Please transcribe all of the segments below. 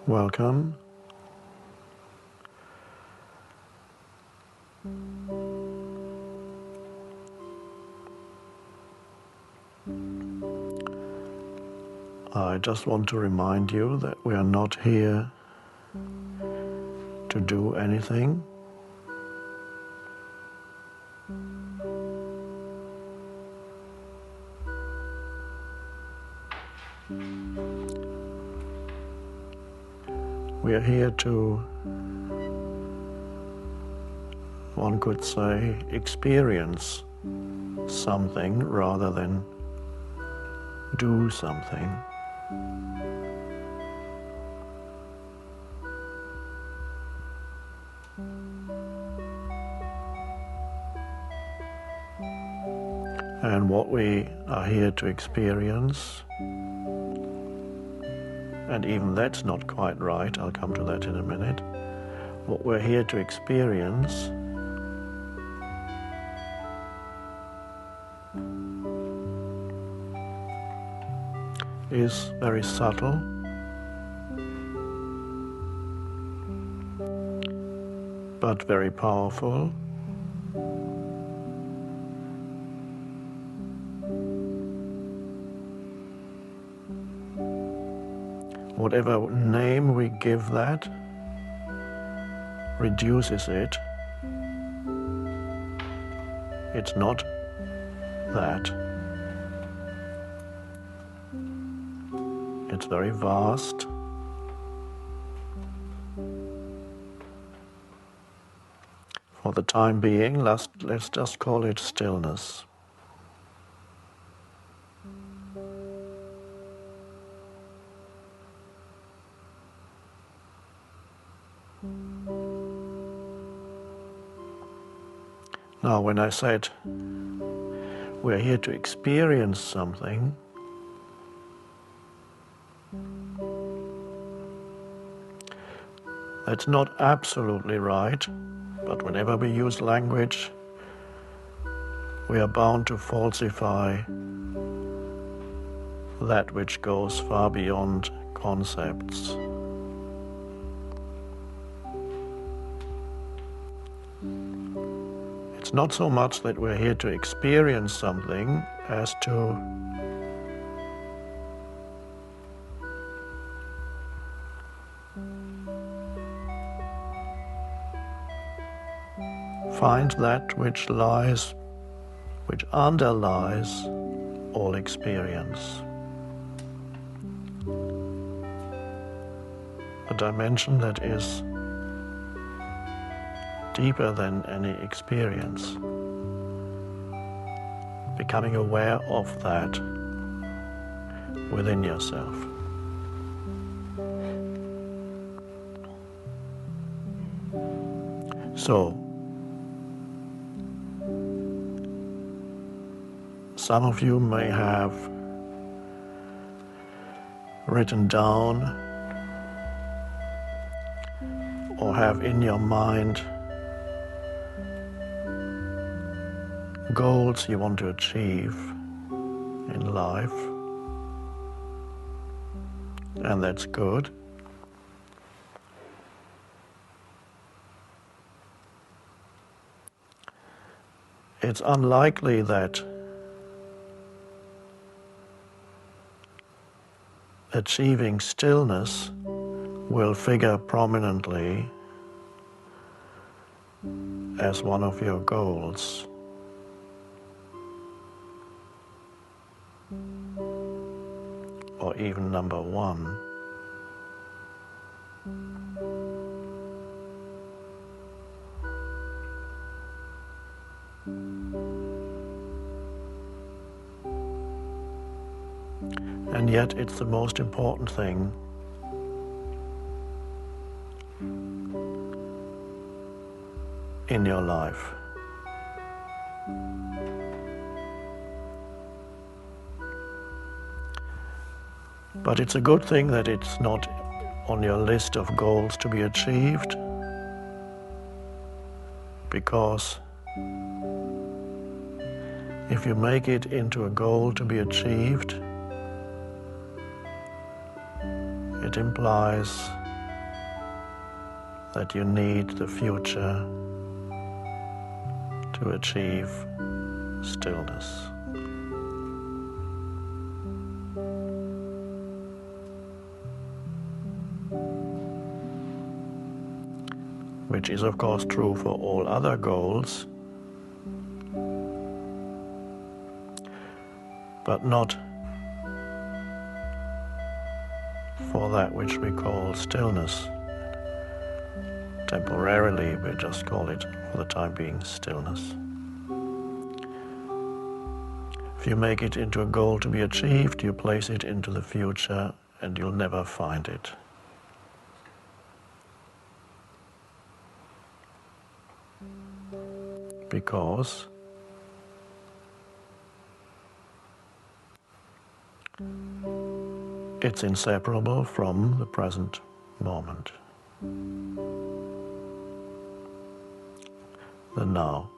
Welcome. I just want to remind you that we are not here to do anything. We are here to, one could say, experience something rather than do something. And what we are here to experience, and even that's not quite right, I'll come to that in a minute. What we're here to experience is very subtle, but very powerful. Whatever name we give that reduces it. It's not that. It's very vast. For the time being, let's just call it stillness. Now, when I said we're here to experience something, that's not absolutely right, but whenever we use language, we are bound to falsify that which goes far beyond concepts. It's not so much that we're here to experience something as to find that which underlies all experience. A dimension that is deeper than any experience. Becoming aware of that within yourself. So, some of you may have written down or have in your mind goals you want to achieve in life, and that's good. It's unlikely that achieving stillness will figure prominently as one of your goals. Or even number one. And yet it's the most important thing in your life. But it's a good thing that it's not on your list of goals to be achieved, because if you make it into a goal to be achieved, it implies that you need the future to achieve stillness. Which is of course true for all other goals, but not for that which we call stillness. Temporarily, we just call it, for the time being, stillness. If you make it into a goal to be achieved, you place it into the future and you'll never find it. Because it's inseparable from the present moment, the now.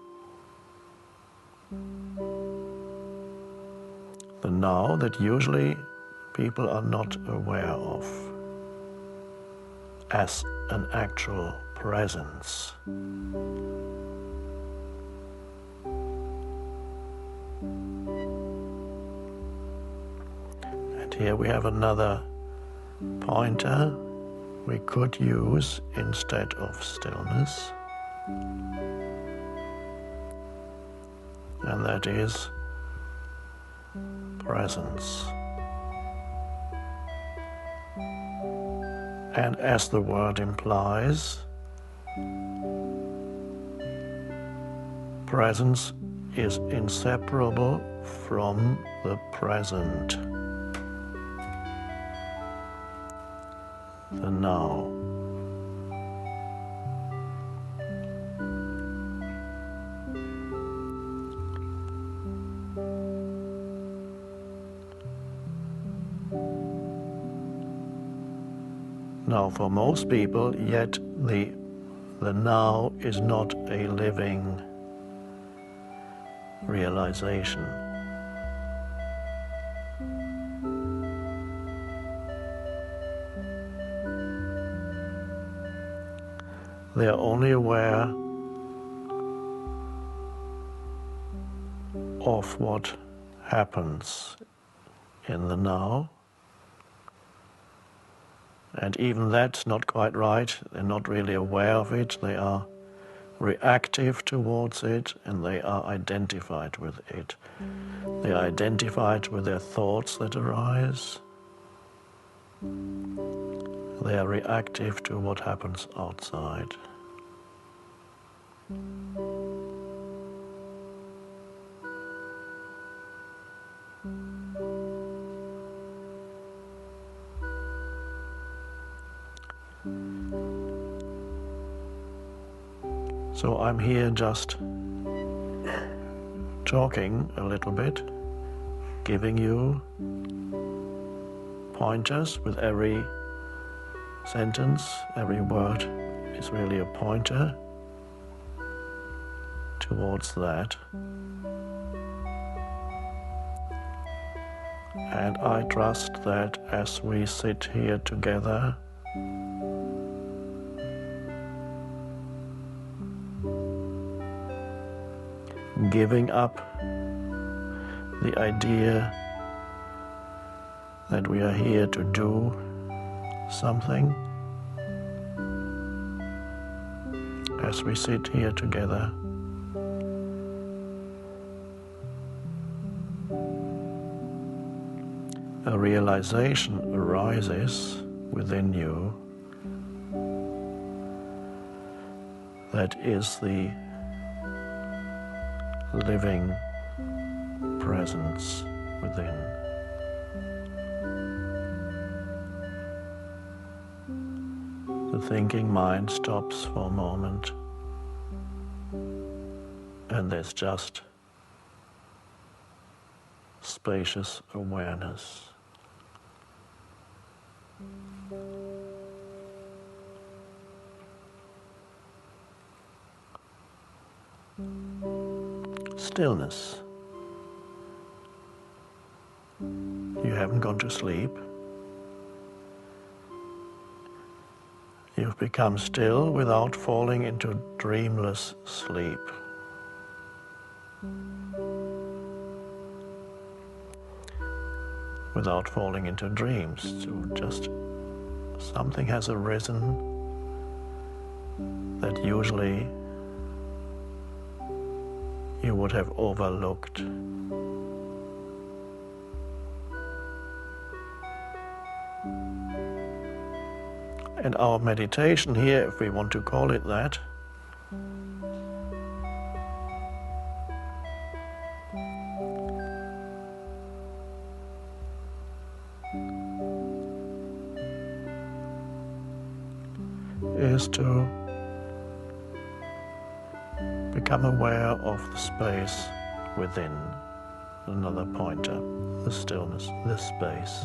The now that usually people are not aware of as an actual presence. And here we have another pointer we could use instead of stillness, and that is presence. And as the word implies, presence is inseparable from the present, the now. Now, for most people, yet the now is not a living realization. They are only aware of what happens in the now. And even that's not quite right. They're not really aware of it. They are reactive towards it, and they are identified with it. They are identified with their thoughts that arise. They are reactive to what happens outside. So I'm here just talking a little bit, giving you pointers with every sentence. Every word is really a pointer towards that. And I trust that as we sit here together, giving up the idea that we are here to do something, as we sit here together, a realization arises within you that is the living presence within. The thinking mind stops for a moment, and there's just spacious awareness. Stillness. You haven't gone to sleep. You've become still without falling into dreamless sleep. Without falling into dreams. So just something has arisen that usually you would have overlooked. And our meditation here, if we want to call it that, is to become aware of the space within. Another pointer, the stillness, this space.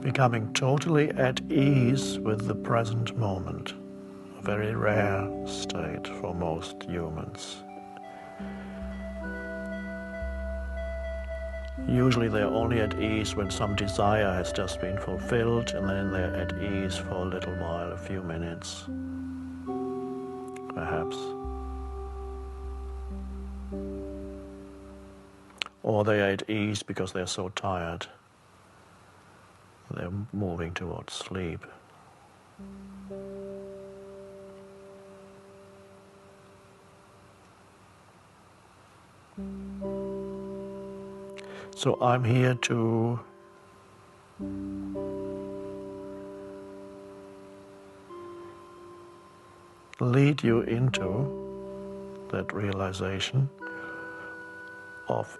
Becoming totally at ease with the present moment, a very rare state for most humans. Usually they're only at ease when some desire has just been fulfilled, and then they're at ease for a little while, a few minutes, perhaps. Or they're at ease because they're so tired. They're moving towards sleep. So I'm here to lead you into that realization of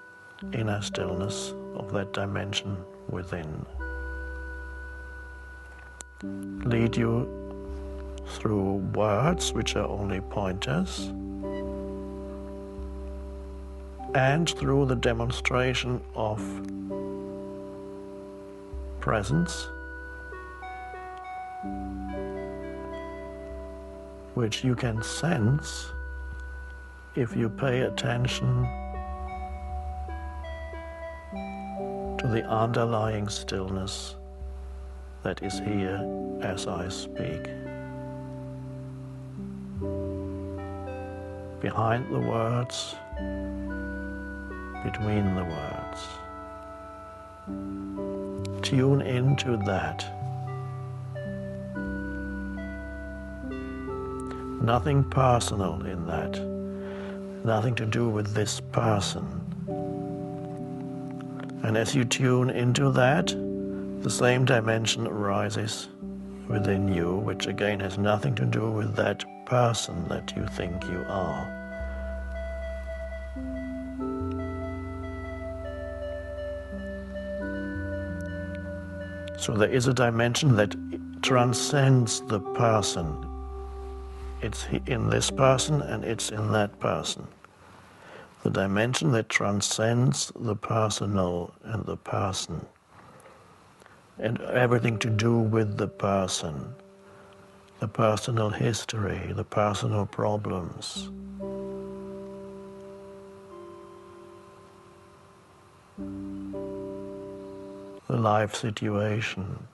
inner stillness, of that dimension within. Lead you through words which are only pointers, and through the demonstration of presence, which you can sense if you pay attention to the underlying stillness that is here as I speak. Behind the words, between the words. Tune into that. Nothing personal in that. Nothing to do with this person. And as you tune into that, the same dimension arises within you, which again has nothing to do with that person that you think you are. So there is a dimension that transcends the person. It's in this person and it's in that person. The dimension that transcends the personal and the person. And everything to do with the person. The personal history, the personal problems. The life situation,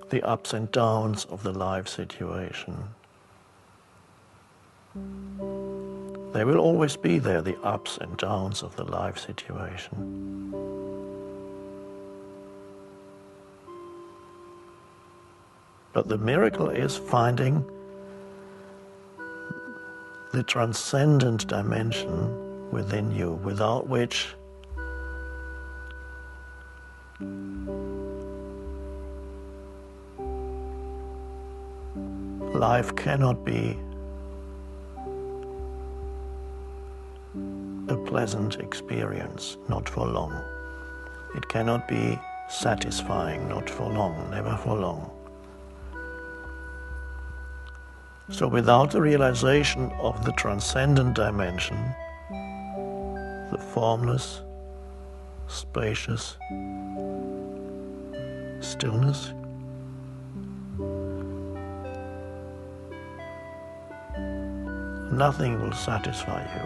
the ups and downs of the life situation. They will always be there, the ups and downs of the life situation. But the miracle is finding the transcendent dimension within you, without which life cannot be a pleasant experience, not for long. It cannot be satisfying, not for long, never for long. So without the realization of the transcendent dimension, the formless, spacious stillness, nothing will satisfy you.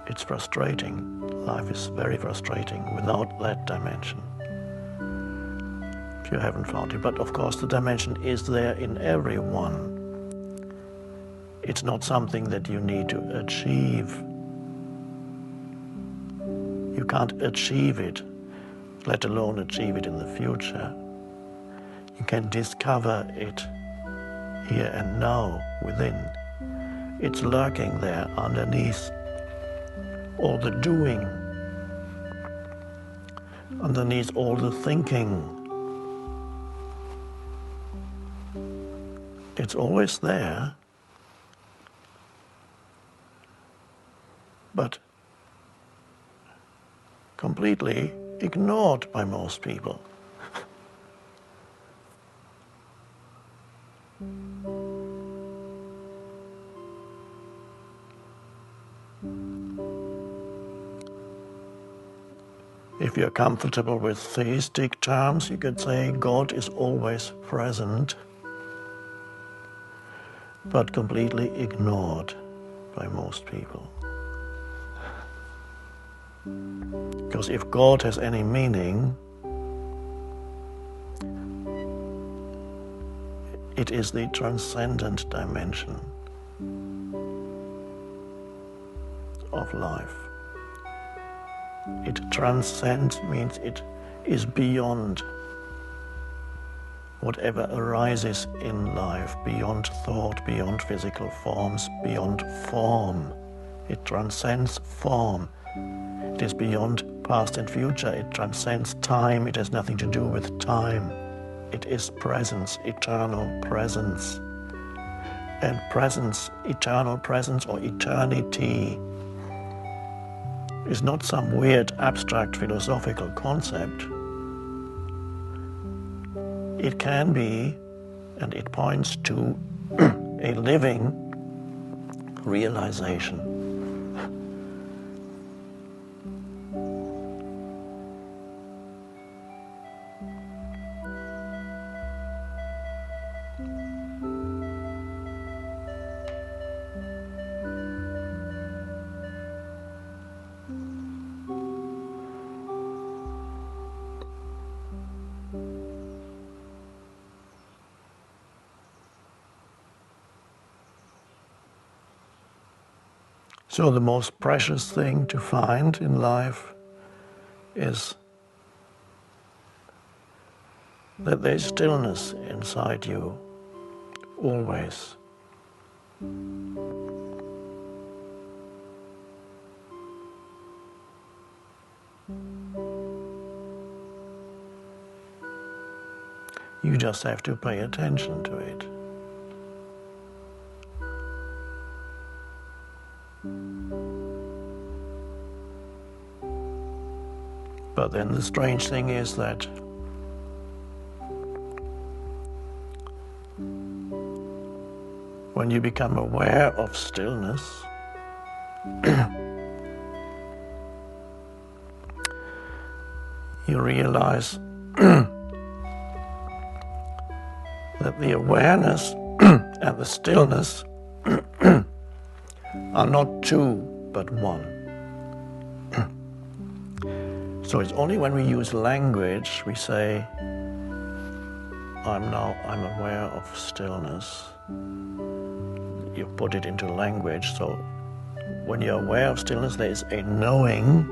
It's frustrating. Life is very frustrating without that dimension, if you haven't found it. But of course the dimension is there in everyone. It's not something that you need to achieve. You can't achieve it, let alone achieve it in the future. You can discover it here and now within. It's lurking there underneath all the doing, underneath all the thinking. It's always there, but completely ignored by most people. If you're comfortable with theistic terms, you could say God is always present, but completely ignored by most people. Because if God has any meaning, it is the transcendent dimension of life. It transcends means it is beyond whatever arises in life, beyond thought, beyond physical forms, beyond form. It transcends form. It is beyond past and future. It transcends time. It has nothing to do with time. It is presence, eternal presence. And presence, eternal presence or eternity is not some weird abstract philosophical concept. It can be, and it points to a living realization. So the most precious thing to find in life is that there's stillness inside you, always. You just have to pay attention to it. But then the strange thing is that when you become aware of stillness, you realize that the awareness and the stillness are not two, but one. So it's only when we use language we say, I'm aware of stillness. You put it into language, so when you're aware of stillness, there is a knowing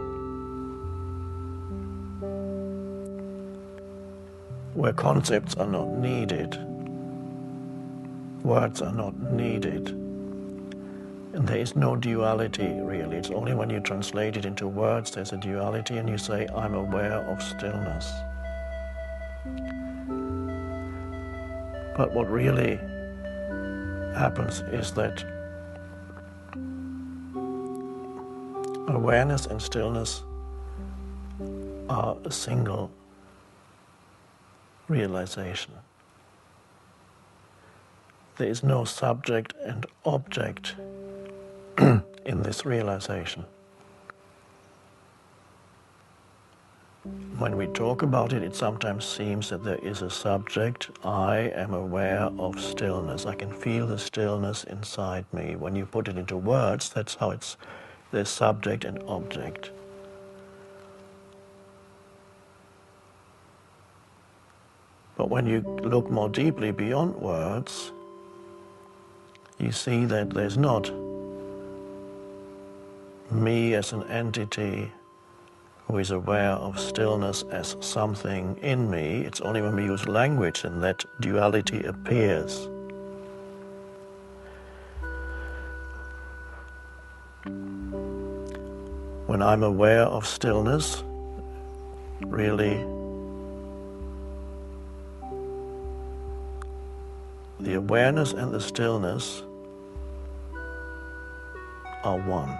where concepts are not needed, words are not needed, and there is no duality really. It's only when you translate it into words there's a duality, and you say, I'm aware of stillness. But what really happens is that awareness and stillness are a single realization. There is no subject and object in this realization. When we talk about it, it sometimes seems that there is a subject. I am aware of stillness. I can feel the stillness inside me. When you put it into words, that's how it's, there's subject and object. But when you look more deeply beyond words, you see that there's not me as an entity who is aware of stillness as something in me. It's only when we use language and that duality appears. When I'm aware of stillness, really the awareness and the stillness are one.